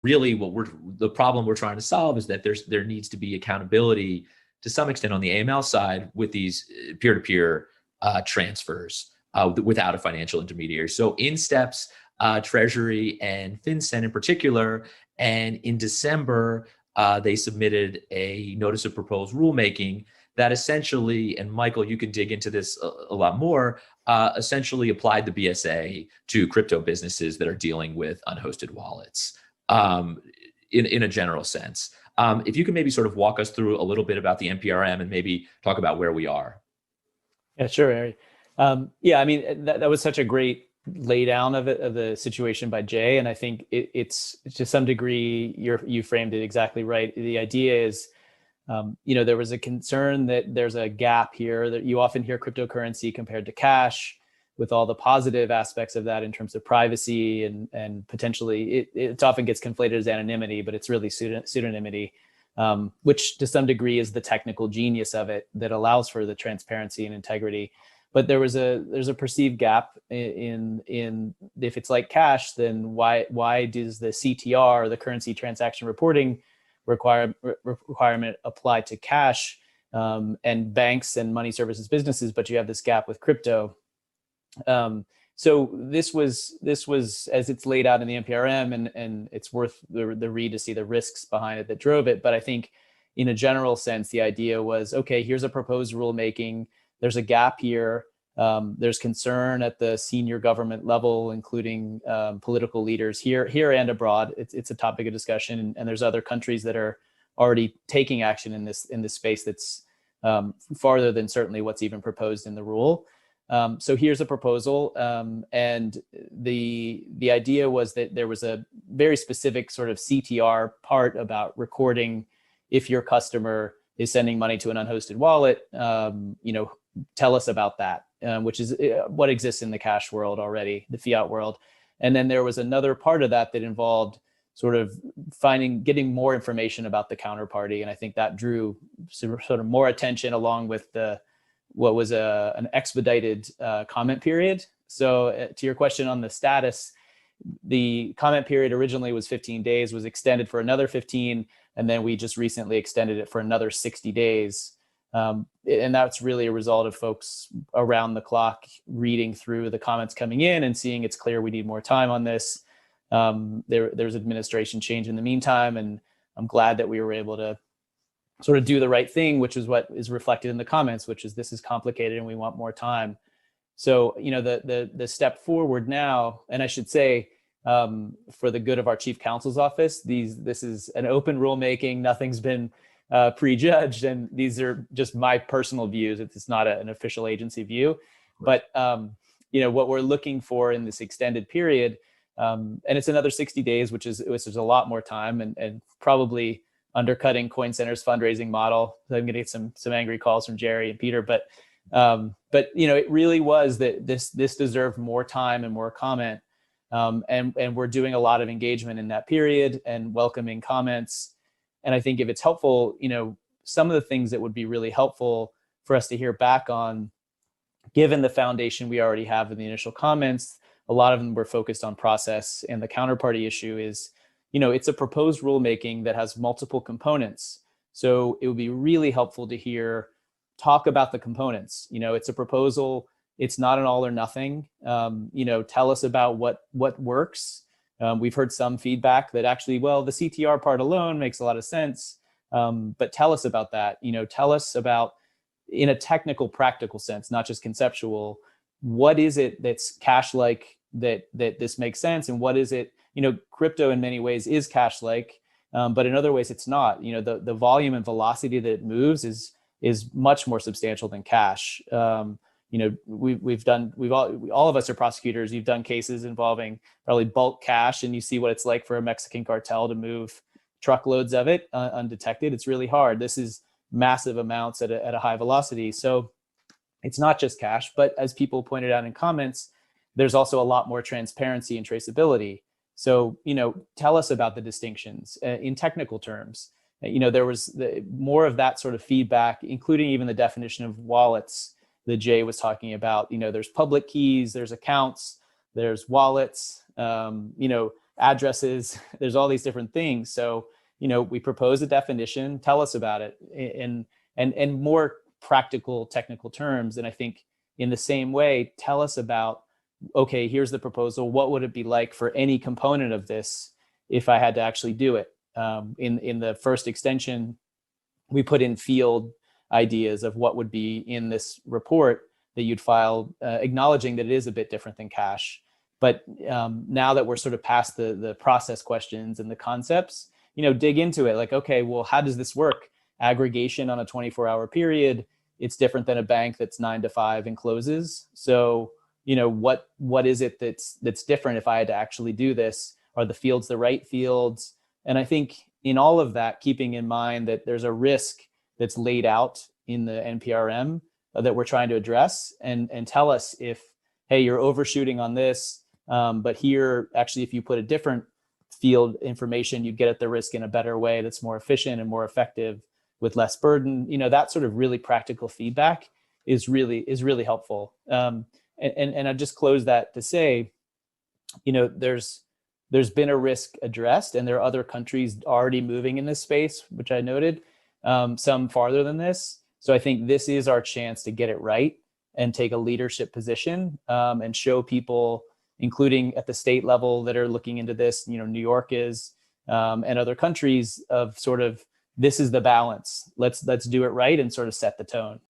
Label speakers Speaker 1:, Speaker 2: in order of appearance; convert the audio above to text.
Speaker 1: really the problem we're trying to solve is that there needs to be accountability to some extent on the AML side with these peer-to-peer transfers without a financial intermediary. So in steps Treasury and Fincen in particular, and in December they submitted a notice of proposed rulemaking that essentially, and Michael, you can dig into this a lot more, essentially applied the BSA to crypto businesses that are dealing with unhosted wallets um, in a general sense. If you can maybe sort of walk us through a little bit about the NPRM and maybe talk about where we are.
Speaker 2: Yeah, sure, Harry. Yeah, I mean, that was such a great lay down of it, of the situation by Jay. And I think it's to some degree, you framed it exactly right. The idea is, there was a concern that there's a gap here, that you often hear cryptocurrency compared to cash, with all the positive aspects of that in terms of privacy and potentially it often gets conflated as anonymity, but it's really pseudonymity, which to some degree is the technical genius of it that allows for the transparency and integrity. But there's a perceived gap in if it's like cash, then why does the CTR, the currency transaction reporting requirement, apply to cash and banks and money services businesses, but you have this gap with crypto? So this was as it's laid out in the NPRM, and it's worth the read to see the risks behind it that drove it. But I think in a general sense, the idea was, okay, here's a proposed rulemaking. There's a gap here. There's concern at the senior government level, including political leaders here and abroad. It's a topic of discussion, and there's other countries that are already taking action in this space that's farther than certainly what's even proposed in the rule. So here's a proposal, and the idea was that there was a very specific sort of CTR part about recording if your customer is sending money to an unhosted wallet. Tell us about that, which is what exists in the cash world already, the fiat world. And then there was another part of that involved sort of getting more information about the counterparty, and I think that drew sort of more attention, along with what was an expedited comment period. So to your question on the status, the comment period originally was 15 days, was extended for another 15, and then we just recently extended it for another 60 days. And that's really a result of folks around the clock reading through the comments coming in and seeing it's clear we need more time on this. There's administration change in the meantime, and I'm glad that we were able to sort of do the right thing, which is what is reflected in the comments, which is this is complicated and we want more time. So, the step forward now, and I should say, for the good of our chief counsel's office, this is an open rulemaking. Nothing's been prejudged, and these are just my personal views. It's not an official agency view, but what we're looking for in this extended period, and it's another 60 days, which is a lot more time, and probably undercutting Coin Center's fundraising model. So I'm going to get some angry calls from Jerry and Peter, but it really was that this deserved more time and more comment, and we're doing a lot of engagement in that period and welcoming comments. And I think if it's helpful, some of the things that would be really helpful for us to hear back on, given the foundation we already have in the initial comments, a lot of them were focused on process, and the counterparty issue is, it's a proposed rulemaking that has multiple components. So it would be really helpful to talk about the components. It's a proposal. It's not an all or nothing. Tell us about what works. We've heard some feedback that actually, well, the CTR part alone makes a lot of sense. But tell us about that. Tell us about, in a technical, practical sense, not just conceptual, what is it that's cash-like that this makes sense, and what is it? Crypto in many ways is cash-like, but in other ways it's not. The volume and velocity that it moves is much more substantial than cash. All of us are prosecutors. You've done cases involving probably bulk cash, and you see what it's like for a Mexican cartel to move truckloads of it undetected. It's really hard. This is massive amounts at a high velocity. So it's not just cash, but as people pointed out in comments, there's also a lot more transparency and traceability. So, tell us about the distinctions in technical terms. There was more of that sort of feedback, including even the definition of wallets that Jay was talking about. There's public keys, there's accounts, there's wallets. addresses, there's all these different things. So, we propose a definition, tell us about it in more practical technical terms. And I think in the same way, tell us about, okay, here's the proposal. What would it be like for any component of this if I had to actually do it? In the first extension, we put in field ideas of what would be in this report that you'd file, acknowledging that it is a bit different than cash. But now that we're sort of past the process questions and the concepts, dig into it. Like, okay, well, how does this work? Aggregation on a 24-hour period. It's different than a bank that's 9 to 5 and closes. So, what is it that's different if I had to actually do this? Are the fields the right fields? And I think in all of that, keeping in mind that there's a risk that's laid out in the NPRM that we're trying to address, and tell us if, hey, you're overshooting on this, but here, actually, if you put a different field information, you'd get at the risk in a better way that's more efficient and more effective with less burden. That sort of really practical feedback is really helpful. And I just close that to say, there's been a risk addressed, and there are other countries already moving in this space, which I noted, some farther than this. So I think this is our chance to get it right and take a leadership position, and show people, including at the state level that are looking into this, New York is, and other countries, of sort of, this is the balance. Let's do it right and sort of set the tone.